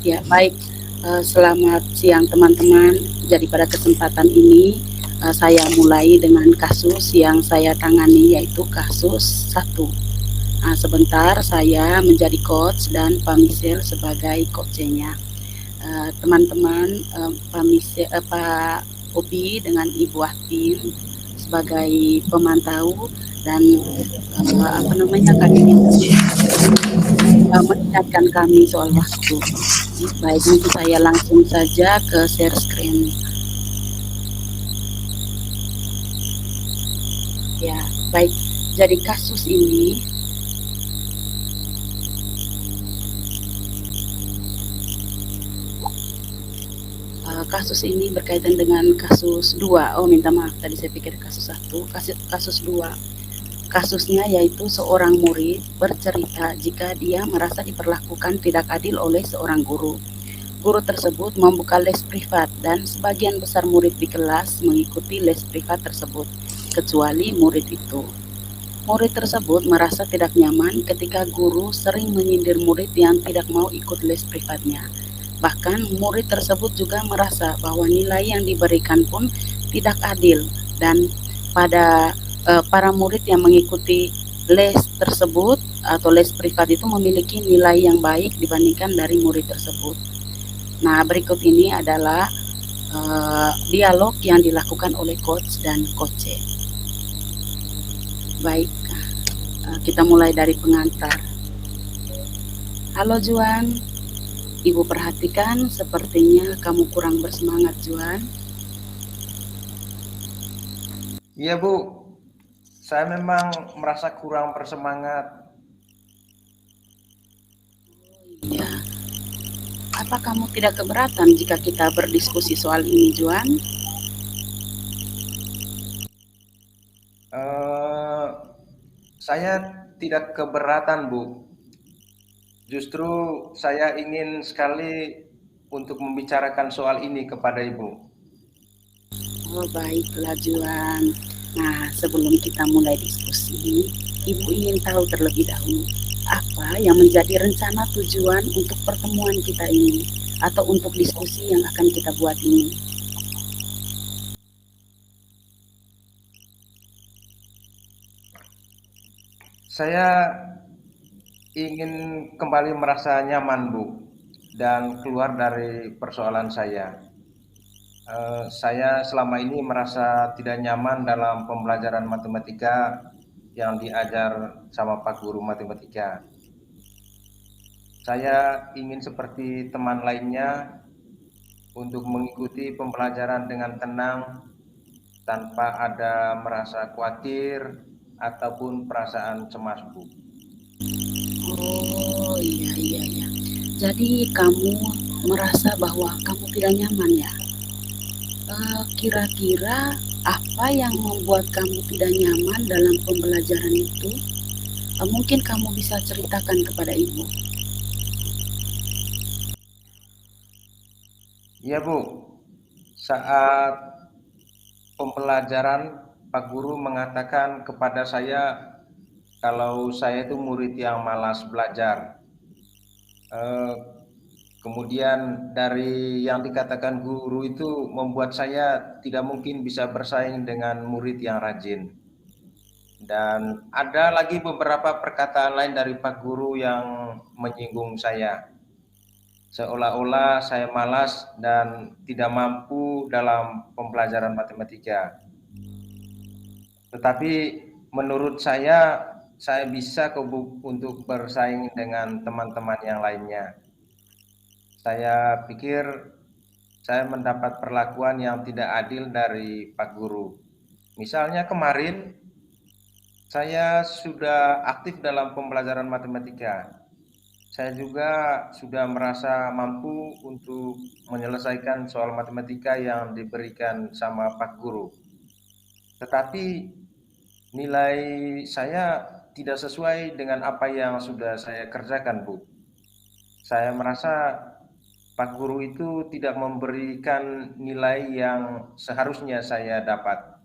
Ya, baik. Selamat siang teman-teman. Jadi pada kesempatan ini saya mulai dengan kasus yang saya tangani, yaitu kasus satu. Sebentar saya menjadi coach dan Pak Michel sebagai coachnya. Teman-teman, Pak Obi dengan Ibu Atin sebagai pemantau dan apa namanya Kak mengingatkan kami soal waktu. Baik, nanti saya langsung saja ke share screen. Ya, baik. Jadi kasus ini berkaitan dengan kasus 2. Oh, minta maaf tadi saya pikir kasus 1. Kasus 2. Kasusnya yaitu seorang murid bercerita jika dia merasa diperlakukan tidak adil oleh seorang guru. Guru tersebut membuka les privat dan sebagian besar murid di kelas mengikuti les privat tersebut, kecuali murid itu. Murid tersebut merasa tidak nyaman ketika guru sering menyindir murid yang tidak mau ikut les privatnya. Bahkan murid tersebut juga merasa bahwa nilai yang diberikan pun tidak adil dan pada para murid yang mengikuti les tersebut atau les privat itu memiliki nilai yang baik dibandingkan dari murid tersebut. Nah, berikut ini adalah dialog yang dilakukan oleh coach dan coach. Baik, kita mulai dari pengantar. Halo Juan, Ibu perhatikan sepertinya kamu kurang bersemangat Juan. Iya Bu, saya memang merasa kurang bersemangat. Ya, apa kamu tidak keberatan jika kita berdiskusi soal ini Juan? Eh, saya tidak keberatan Bu, justru saya ingin sekali untuk membicarakan soal ini kepada Ibu. Oh baiklah Juan. Nah sebelum kita mulai diskusi, Ibu ingin tahu terlebih dahulu apa yang menjadi rencana tujuan untuk pertemuan kita ini atau untuk diskusi yang akan kita buat ini. Saya ingin kembali merasa nyaman Bu, dan keluar dari persoalan saya. Saya selama ini merasa tidak nyaman dalam pembelajaran matematika yang diajar sama Pak Guru Matematika. Saya ingin seperti teman lainnya untuk mengikuti pembelajaran dengan tenang tanpa ada merasa khawatir ataupun perasaan cemas, Bu. Oh iya iya iya. Jadi kamu merasa bahwa kamu tidak nyaman ya? Kira-kira apa yang membuat kamu tidak nyaman dalam pembelajaran itu? Mungkin kamu bisa ceritakan kepada ibu. Iya, Bu. Saat pembelajaran Pak Guru mengatakan kepada saya kalau saya itu murid yang malas belajar. Eh, Kemudian dari yang dikatakan guru itu membuat saya tidak mungkin bisa bersaing dengan murid yang rajin. Dan ada lagi beberapa perkataan lain dari Pak Guru yang menyinggung saya. Seolah-olah saya malas dan tidak mampu dalam pembelajaran matematika. Tetapi menurut saya bisa untuk bersaing dengan teman-teman yang lainnya. Saya pikir saya mendapat perlakuan yang tidak adil dari Pak Guru. Misalnya kemarin saya sudah aktif dalam pembelajaran matematika. Saya juga sudah merasa mampu untuk menyelesaikan soal matematika yang diberikan sama Pak Guru. Tetapi nilai saya tidak sesuai dengan apa yang sudah saya kerjakan, Bu. Saya merasa Pak Guru itu tidak memberikan nilai yang seharusnya saya dapat.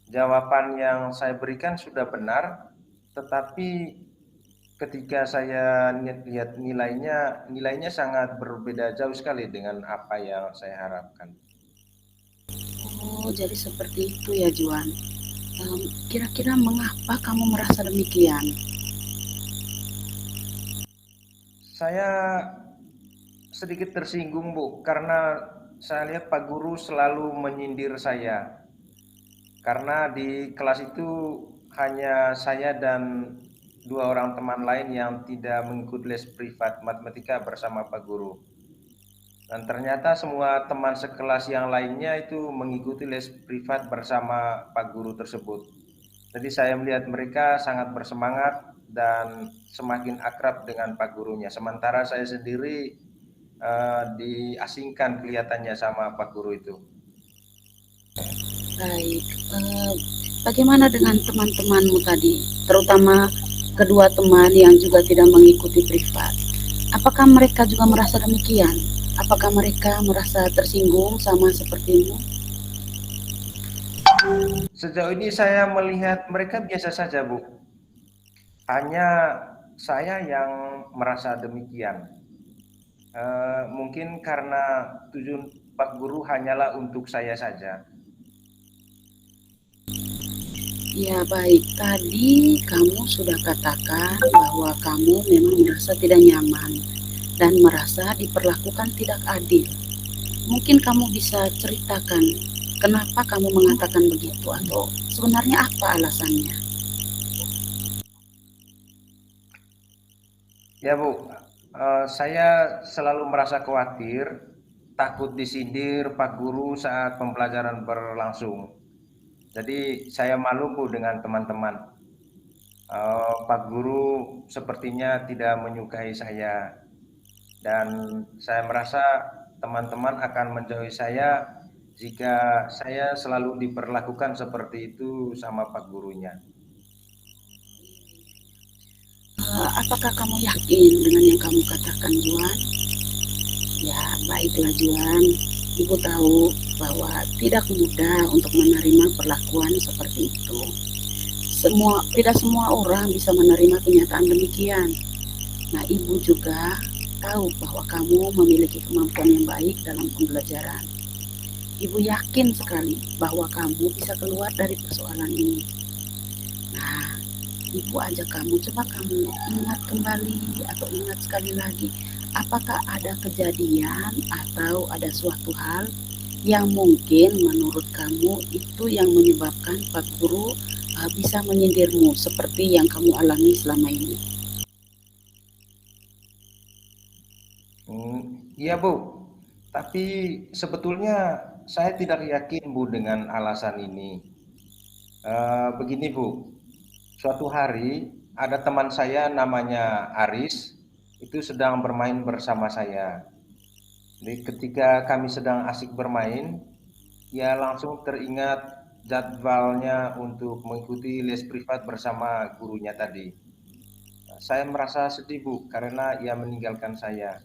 Jawaban yang saya berikan sudah benar, tetapi ketika saya lihat nilainya sangat berbeda jauh sekali dengan apa yang saya harapkan. Oh, jadi seperti itu ya, Juan. Kira-kira mengapa kamu merasa demikian? Saya sedikit tersinggung, Bu, karena saya lihat Pak Guru selalu menyindir saya. Karena di kelas itu hanya saya dan dua orang teman lain yang tidak mengikuti les privat matematika bersama Pak Guru. Dan ternyata semua teman sekelas yang lainnya itu mengikuti les privat bersama Pak Guru tersebut. Jadi saya melihat mereka sangat bersemangat dan semakin akrab dengan Pak Gurunya. Sementara saya sendiri diasingkan kelihatannya sama Pak Guru itu. Baik, bagaimana dengan teman-temanmu tadi, terutama kedua teman yang juga tidak mengikuti privat? Apakah mereka juga merasa demikian? Apakah mereka merasa tersinggung sama sepertimu? Sejauh ini saya melihat mereka biasa saja, Bu. Hanya saya yang merasa demikian. Mungkin karena tujuan Pak Guru hanyalah untuk saya saja. Ya baik, tadi kamu sudah katakan bahwa kamu memang merasa tidak nyaman dan merasa diperlakukan tidak adil. Mungkin kamu bisa ceritakan kenapa kamu mengatakan begitu atau sebenarnya apa alasannya? Ya, Bu, saya selalu merasa khawatir, takut disindir Pak Guru saat pembelajaran berlangsung. Jadi saya malu, Bu, dengan teman-teman. Pak Guru sepertinya tidak menyukai saya dan saya merasa teman-teman akan menjauhi saya jika saya selalu diperlakukan seperti itu sama Pak Gurunya. Apakah kamu yakin dengan yang kamu katakan, Juan? Ya, baiklah Juan. Ibu tahu bahwa tidak mudah untuk menerima perlakuan seperti itu. Tidak semua orang bisa menerima kenyataan demikian. Nah, ibu juga tahu bahwa kamu memiliki kemampuan yang baik dalam pembelajaran. Ibu yakin sekali bahwa kamu bisa keluar dari persoalan ini. Nah, ibu ajak kamu, coba kamu ingat kembali atau ingat sekali lagi, apakah ada kejadian atau ada suatu hal yang mungkin menurut kamu itu yang menyebabkan Pak Guru bisa menyindirmu seperti yang kamu alami selama ini. Iya, Bu. Tapi sebetulnya saya tidak yakin, Bu, dengan alasan ini. Begini, Bu. Suatu hari ada teman saya namanya Aris itu sedang bermain bersama saya. Jadi ketika kami sedang asik bermain, ia langsung teringat jadwalnya untuk mengikuti les privat bersama gurunya tadi. Saya merasa sedih, Bu, karena ia meninggalkan saya.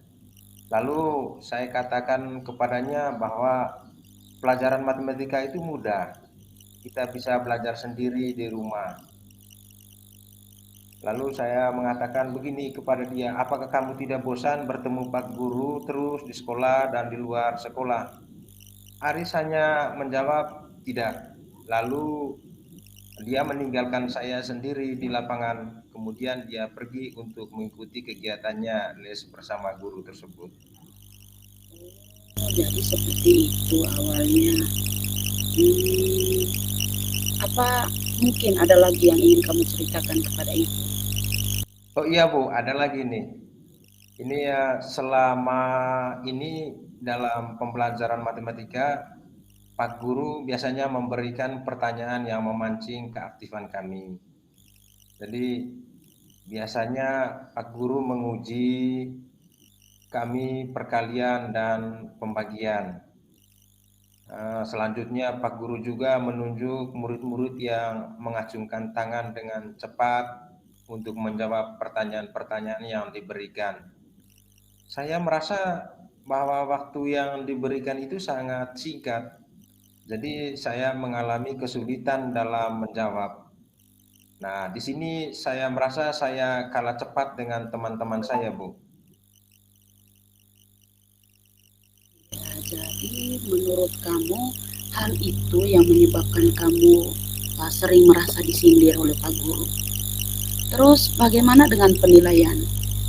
Lalu saya katakan kepadanya bahwa pelajaran matematika itu mudah. Kita bisa belajar sendiri di rumah. Lalu saya mengatakan begini kepada dia, apakah kamu tidak bosan bertemu Pak Guru terus di sekolah dan di luar sekolah? Aris hanya menjawab tidak. Lalu dia meninggalkan saya sendiri di lapangan. Kemudian dia pergi untuk mengikuti kegiatannya les bersama guru tersebut. Oh, jadi seperti itu awalnya. Hmm, apa mungkin ada lagi yang ingin kamu ceritakan kepada ibu? Oh iya, Bu, ada lagi nih. Ini ya selama ini dalam pembelajaran matematika, Pak Guru biasanya memberikan pertanyaan yang memancing keaktifan kami. Jadi biasanya Pak Guru menguji kami perkalian dan pembagian. Selanjutnya Pak Guru juga menunjuk murid-murid yang mengacungkan tangan dengan cepat untuk menjawab pertanyaan-pertanyaan yang diberikan. Saya merasa bahwa waktu yang diberikan itu sangat singkat, jadi saya mengalami kesulitan dalam menjawab. Nah, di sini saya merasa saya kalah cepat dengan teman-teman saya, Bu. Jadi menurut kamu hal itu yang menyebabkan kamu sering merasa disindir oleh Pak Guru. Terus bagaimana dengan penilaian?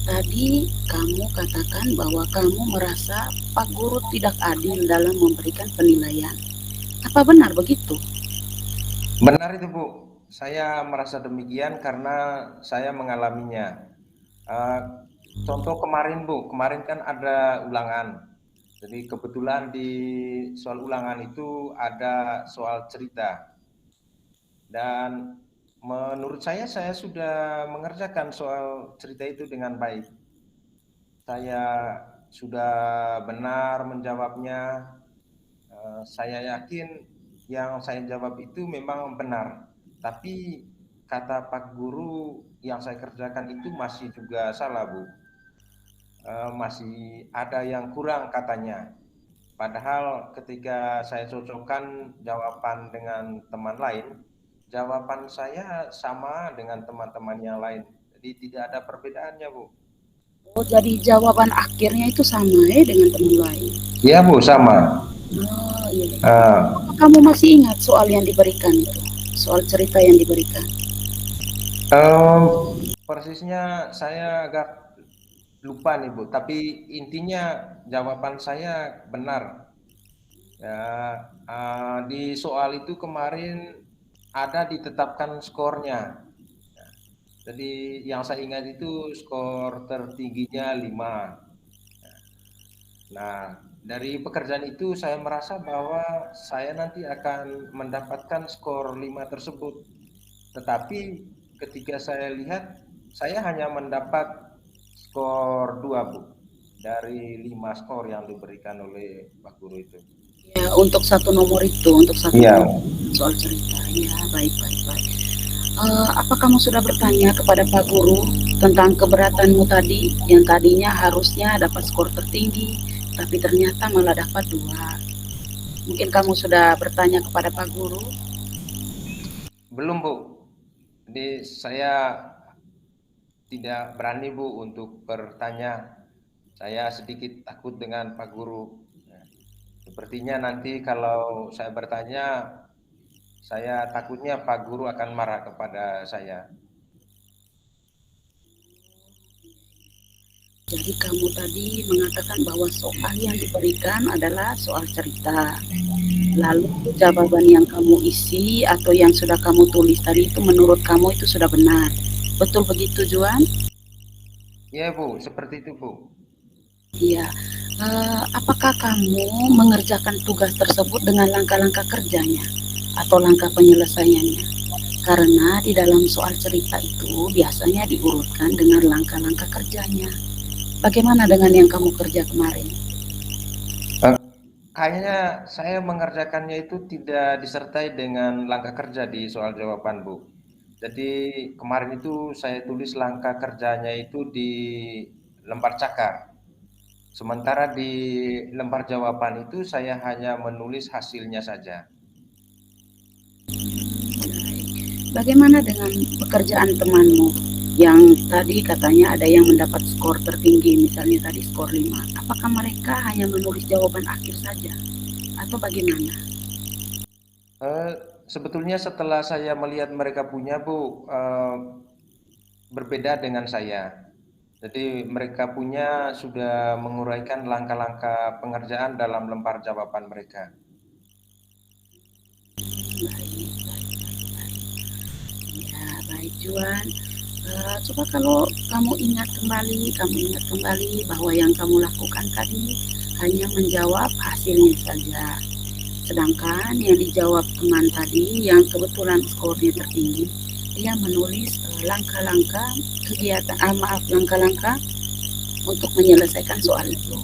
Tadi kamu katakan bahwa kamu merasa Pak Guru tidak adil dalam memberikan penilaian. Apa benar begitu? Benar itu, Bu. Saya merasa demikian karena saya mengalaminya. Eh, Contoh kemarin, Bu, kemarin kan ada ulangan. Jadi kebetulan di soal ulangan itu ada soal cerita. Dan menurut saya sudah mengerjakan soal cerita itu dengan baik. Saya sudah benar menjawabnya. Saya yakin yang saya jawab itu memang benar. Tapi kata Pak Guru yang saya kerjakan itu masih juga salah, Bu. Masih ada yang kurang katanya. Padahal ketika saya cocokkan jawaban dengan teman lain, jawaban saya sama dengan teman-teman yang lain. Jadi tidak ada perbedaannya, Bu. Oh, jadi jawaban akhirnya itu sama ya dengan teman lain. Iya, Bu, sama. Oh, iya. Eh, Kamu masih ingat soal yang diberikan itu? Soal cerita yang diberikan. em, Persisnya saya agak lupa nih, Bu. Tapi intinya jawaban saya benar. Ya, di soal itu kemarin ada ditetapkan skornya. Jadi yang saya ingat itu skor tertingginya 5. Nah, dari pekerjaan itu saya merasa bahwa saya nanti akan mendapatkan skor 5 tersebut. Tetapi ketika saya lihat, saya hanya mendapat skor 2, Bu. Dari 5 skor yang diberikan oleh Pak Guru itu. Ya, untuk satu nomor itu, untuk satu Iya, nomor soal cerita. Ya, baik, baik, baik. Apa kamu sudah bertanya kepada Pak Guru tentang keberatanmu tadi, yang tadinya harusnya dapat skor tertinggi, tapi ternyata malah dapat 2. Mungkin kamu sudah bertanya kepada Pak Guru. belum, Bu. Jadi saya tidak berani, Bu, untuk bertanya. Saya sedikit takut dengan Pak Guru. Ya, sepertinya nanti kalau saya bertanya, saya takutnya Pak Guru akan marah kepada saya. Jadi kamu tadi mengatakan bahwa soal yang diberikan adalah soal cerita. Lalu jawaban yang kamu isi atau yang sudah kamu tulis tadi itu menurut kamu itu sudah benar. Betul begitu, Juan? Iya, Bu, seperti itu, Bu. Iya. Apakah kamu mengerjakan tugas tersebut dengan langkah-langkah kerjanya atau langkah penyelesaiannya? Karena di dalam soal cerita itu biasanya diurutkan dengan langkah-langkah kerjanya. Bagaimana dengan yang kamu kerja kemarin? Eh, Kayaknya saya mengerjakannya itu tidak disertai dengan langkah kerja di soal jawaban, Bu. Jadi kemarin itu saya tulis langkah kerjanya itu di lembar cakar. Sementara di lembar jawaban itu saya hanya menulis hasilnya saja. Bagaimana dengan pekerjaan temanmu yang tadi katanya ada yang mendapat skor tertinggi, misalnya tadi skor 5. Apakah mereka hanya menulis jawaban akhir saja atau bagaimana? Eh, Sebetulnya setelah saya melihat mereka punya, Bu, berbeda dengan saya. Jadi mereka punya sudah menguraikan langkah-langkah pengerjaan dalam lembar jawaban mereka. Baik, baik, baik. Ya, baik Juan. Coba kalau kamu ingat kembali bahwa yang kamu lakukan tadi hanya menjawab hasilnya saja. Sedangkan yang dijawab teman tadi yang kebetulan skornya tertinggi, dia menulis langkah-langkah kegiatan, langkah-langkah untuk menyelesaikan soal itu.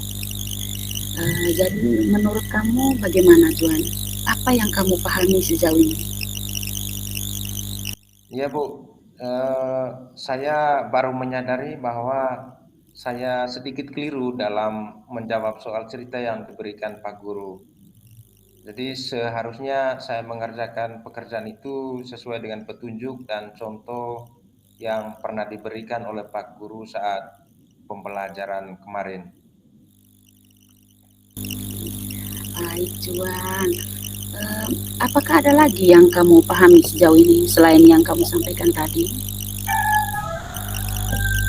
Jadi menurut kamu bagaimana Juan? Apa yang kamu pahami sejauh ini? Iya, Bu. Eh, saya baru menyadari bahwa saya sedikit keliru dalam menjawab soal cerita yang diberikan Pak Guru. Jadi seharusnya saya mengerjakan pekerjaan itu sesuai dengan petunjuk dan contoh yang pernah diberikan oleh Pak Guru saat pembelajaran kemarin. Baik, Juan. Em, apakah ada lagi yang kamu pahami sejauh ini selain yang kamu sampaikan tadi?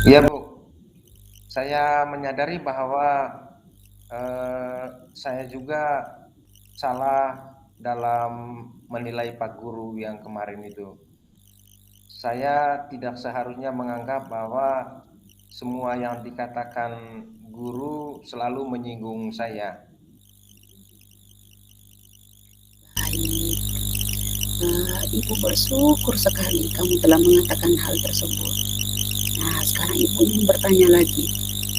Iya, Bu. Saya menyadari bahwa saya juga salah dalam menilai Pak Guru yang kemarin itu. Saya tidak seharusnya menganggap bahwa semua yang dikatakan guru selalu menyinggung saya. Baik, Ibu bersyukur sekali kamu telah mengatakan hal tersebut. Nah, sekarang Ibu ingin bertanya lagi.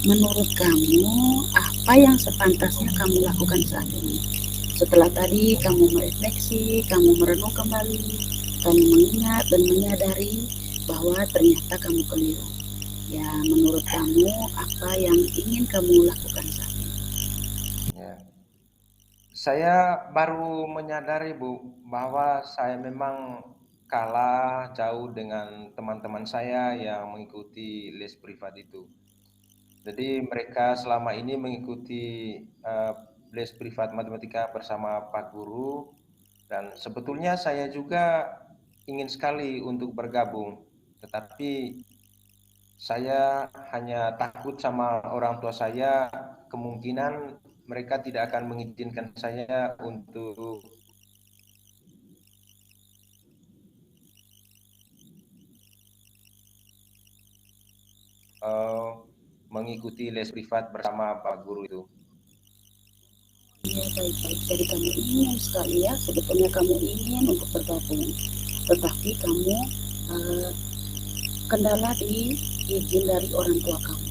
Menurut kamu, apa yang sepantasnya kamu lakukan saat ini? Setelah tadi kamu merefleksi, kamu merenung kembali, kamu mengingat dan menyadari bahwa ternyata kamu keliru. Ya, menurut kamu, apa yang ingin kamu lakukan saat ini? Ya. Saya baru menyadari, Bu, bahwa saya memang kalah jauh dengan teman-teman saya yang mengikuti les privat itu. Jadi mereka selama ini mengikuti les privat matematika bersama Pak Guru, dan sebetulnya saya juga ingin sekali untuk bergabung, tetapi saya hanya takut sama orang tua saya, kemungkinan mereka tidak akan mengizinkan saya untuk uh, mengikuti les privat bersama Pak Guru itu. Ya, baik-baik. Jadi kamu ingin sekali ya, sebetulnya kamu ingin untuk bergabung. Tetapi kamu eh, kendala di izin dari orang tua kamu.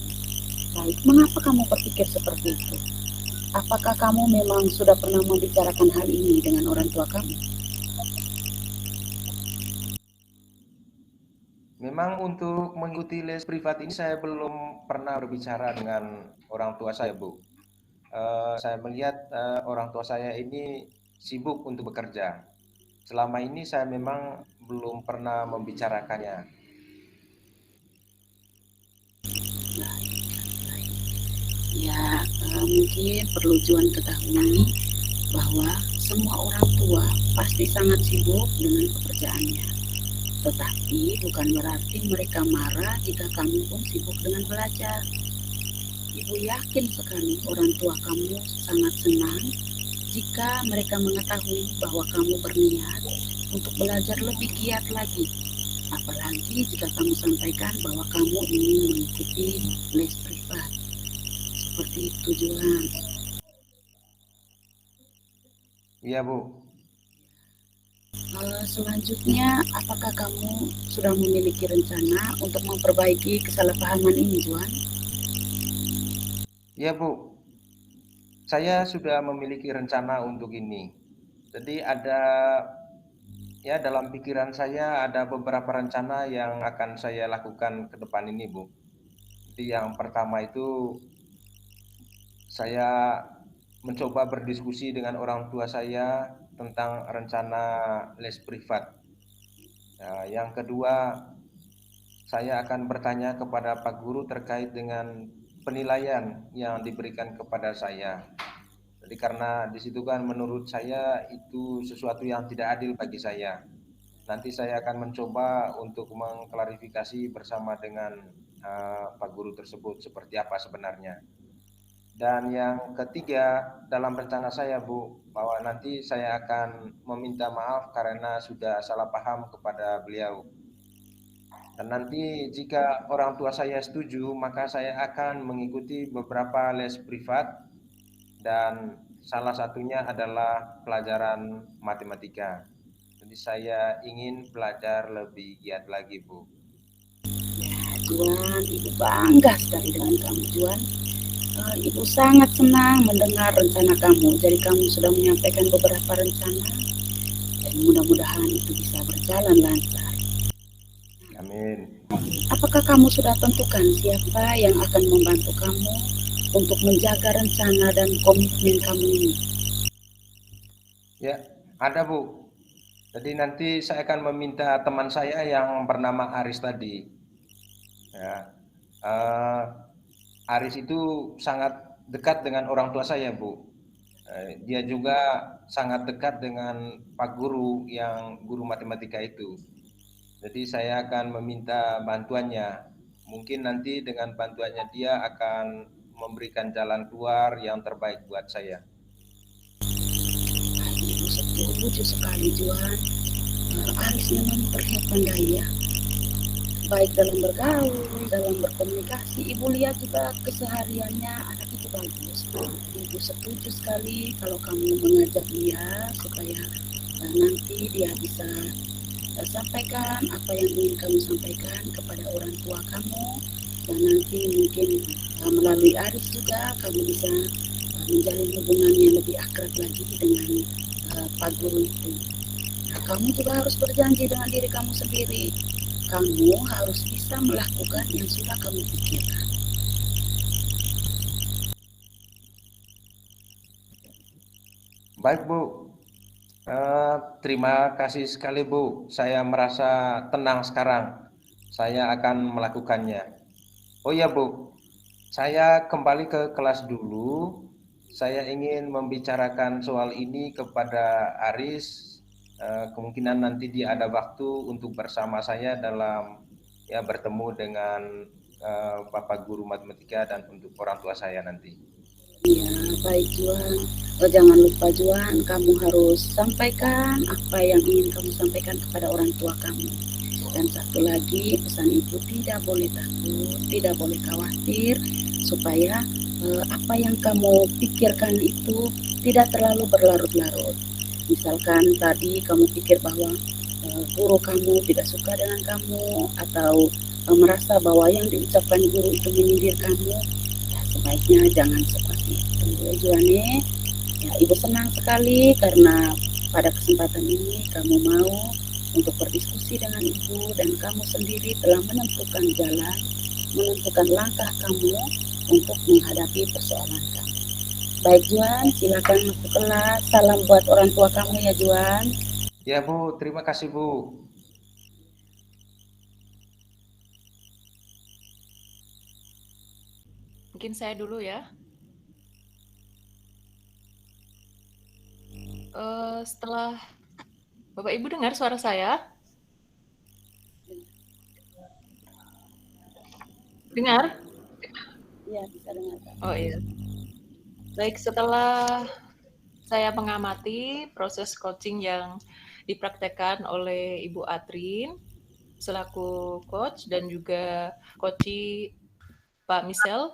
Baik, mengapa kamu berpikir seperti itu? Apakah kamu memang sudah pernah membicarakan hal ini dengan orang tua kamu? Memang untuk mengikuti les privat ini saya belum pernah berbicara dengan orang tua saya, Bu. Saya melihat orang tua saya ini sibuk untuk bekerja. Selama ini saya memang belum pernah membicarakannya. Ya, mungkin perlu Juan ketahui bahwa semua orang tua pasti sangat sibuk dengan pekerjaannya. Tetapi bukan berarti mereka marah jika kamu pun sibuk dengan belajar. Ibu yakin sekali orang tua kamu sangat senang jika mereka mengetahui bahwa kamu berniat untuk belajar lebih giat lagi. Apalagi jika kamu sampaikan bahwa kamu ingin mengikuti les privat. Seperti itu, Juan. Iya, Bu. Selanjutnya, apakah kamu sudah memiliki rencana untuk memperbaiki kesalahpahaman ini, Juan? Iya, Bu. Saya sudah memiliki rencana untuk ini. Jadi ada ya dalam pikiran saya ada beberapa rencana yang akan saya lakukan ke depan ini, Bu. Jadi yang pertama itu saya mencoba berdiskusi dengan orang tua saya tentang rencana les privat. Nah, yang kedua, saya akan bertanya kepada Pak Guru terkait dengan penilaian yang diberikan kepada saya. Jadi karena di situ kan menurut saya itu sesuatu yang tidak adil bagi saya. Nanti saya akan mencoba untuk mengklarifikasi bersama dengan Pak Guru tersebut seperti apa sebenarnya. Dan yang ketiga, dalam rencana saya, Bu, bahwa nanti saya akan meminta maaf karena sudah salah paham kepada beliau. Dan nanti jika orang tua saya setuju, maka saya akan mengikuti beberapa les privat dan salah satunya adalah pelajaran matematika. Jadi saya ingin belajar lebih giat lagi, Bu. Ya, Juan, Ibu bangga sekali dengan kamu, Juan. Ibu sangat senang mendengar rencana kamu. Jadi kamu sudah menyampaikan beberapa rencana dan mudah-mudahan itu bisa berjalan lancar. Amin. Apakah kamu sudah tentukan siapa yang akan membantu kamu untuk menjaga rencana dan komitmen kamu ini? Ya, ada Bu. Jadi nanti saya akan meminta teman saya yang bernama Aris tadi. Ya, eh, Aris itu sangat dekat dengan orang tua saya, Bu. Dia juga sangat dekat dengan Pak Guru yang guru matematika itu. Jadi saya akan meminta bantuannya. Mungkin nanti dengan bantuannya dia akan memberikan jalan keluar yang terbaik buat saya. Ibu setuju sekali Juan. Aris memang terlihat pandai ya, baik dalam bergaul, dalam berkomunikasi. Ibu lihat juga kesehariannya anak itu bagus. Ibu setuju sekali kalau kamu mengajak dia supaya nanti dia bisa sampaikan apa yang ingin kamu sampaikan kepada orang tua kamu, dan nanti mungkin melalui Aris juga kamu bisa menjalin hubungan yang lebih akrab lagi dengan Pak Guru itu. Nah, kamu juga harus berjanji dengan diri kamu sendiri. Kamu harus bisa melakukan yang sudah kamu pikirkan. Baik, Bu. Terima kasih sekali, Bu. Saya merasa tenang sekarang. Saya akan melakukannya. Oh iya, Bu. Saya kembali ke kelas dulu. Saya ingin membicarakan soal ini kepada Aris. Kemungkinan nanti dia ada waktu untuk bersama saya dalam ya bertemu dengan Bapak Guru Matematika dan untuk orang tua saya nanti. Ya, baik Juan. Oh, jangan lupa Juan, kamu harus sampaikan apa yang ingin kamu sampaikan kepada orang tua kamu. Dan satu lagi, pesan ibu, tidak boleh takut, tidak boleh khawatir, supaya apa yang kamu pikirkan itu tidak terlalu berlarut-larut. Misalkan tadi kamu pikir bahwa guru kamu tidak suka dengan kamu, atau merasa bahwa yang diucapkan guru itu menyindir kamu, ya sebaiknya jangan seperti itu ya Juane. Ya, ibu senang sekali karena pada kesempatan ini kamu mau untuk berdiskusi dengan ibu, dan kamu sendiri telah menentukan jalan, menentukan langkah kamu untuk menghadapi persoalan kamu. Baik Juan, silakan masuk kelas. Salam buat orang tua kamu ya Juan. Ya, Bu, terima kasih, Bu. Mungkin saya dulu ya. Setelah Bapak Ibu dengar suara saya? Dengar? Iya, bisa dengar. Oh iya. Baik, setelah saya mengamati proses coaching yang dipraktekkan oleh Ibu Atrin selaku coach dan juga coachi Pak Michel,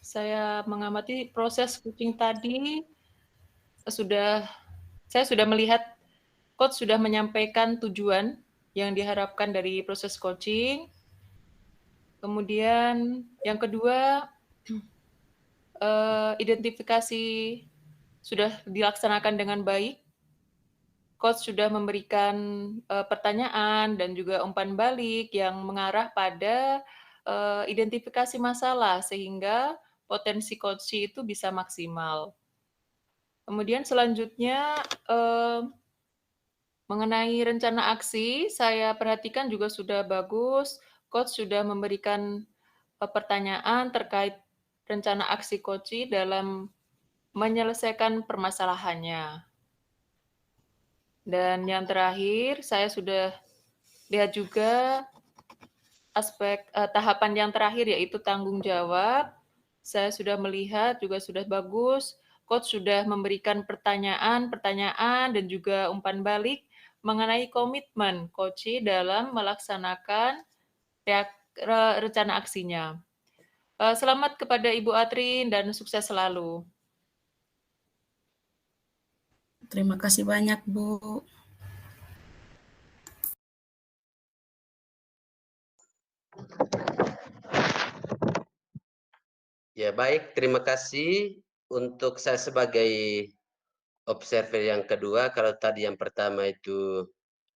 saya mengamati proses coaching tadi. Saya sudah melihat coach sudah menyampaikan tujuan yang diharapkan dari proses coaching. Kemudian yang kedua, identifikasi sudah dilaksanakan dengan baik. Coach sudah memberikan pertanyaan dan juga umpan balik yang mengarah pada identifikasi masalah sehingga potensi coach itu bisa maksimal. Kemudian selanjutnya mengenai rencana aksi, saya perhatikan juga sudah bagus. Coach sudah memberikan pertanyaan terkait rencana aksi coach dalam menyelesaikan permasalahannya. Dan yang terakhir, saya sudah lihat juga aspek tahapan yang terakhir yaitu tanggung jawab. Saya sudah melihat juga sudah bagus. Coach sudah memberikan pertanyaan dan juga umpan balik mengenai komitmen coach dalam melaksanakan rencana aksinya. Selamat kepada Ibu Atrin dan sukses selalu. Terima kasih banyak Bu. Ya baik, terima kasih untuk saya sebagai observer yang kedua. Kalau tadi yang pertama itu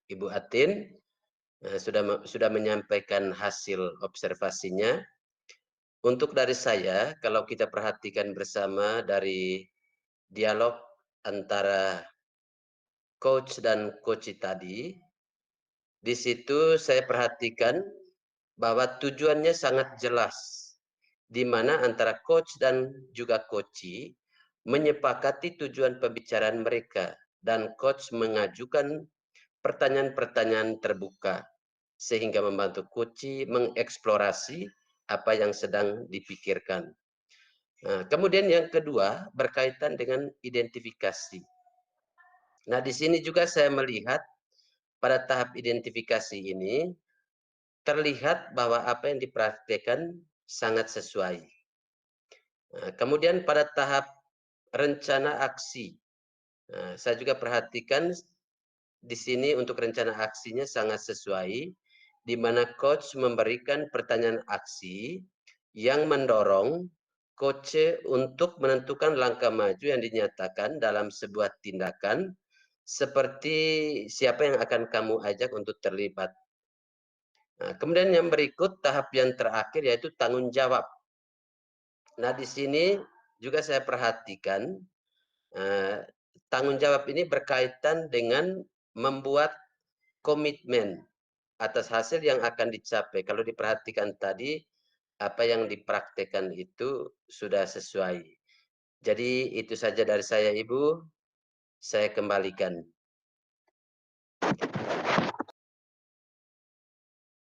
Ibu Atin sudah menyampaikan hasil observasinya. Untuk dari saya, kalau kita perhatikan bersama dari dialog antara coach dan coach tadi, di situ saya perhatikan bahwa tujuannya sangat jelas, di mana antara coach dan juga coach menyepakati tujuan pembicaraan mereka, dan coach mengajukan pertanyaan-pertanyaan terbuka, sehingga membantu coach mengeksplorasi apa yang sedang dipikirkan. Nah, kemudian yang kedua berkaitan dengan identifikasi. Nah, di sini juga saya melihat pada tahap identifikasi ini terlihat bahwa apa yang dipraktekkan sangat sesuai. Nah, kemudian pada tahap rencana aksi, saya juga perhatikan di sini untuk rencana aksinya sangat sesuai, di mana coach memberikan pertanyaan aksi yang mendorong coach untuk menentukan langkah maju yang dinyatakan dalam sebuah tindakan, seperti siapa yang akan kamu ajak untuk terlibat. Nah, kemudian yang berikut, tahap yang terakhir, yaitu tanggung jawab. Nah, di sini juga saya perhatikan tanggung jawab ini berkaitan dengan membuat komitmen atas hasil yang akan dicapai. Kalau diperhatikan tadi, apa yang dipraktekkan itu sudah sesuai. Jadi itu saja dari saya, Ibu. Saya kembalikan.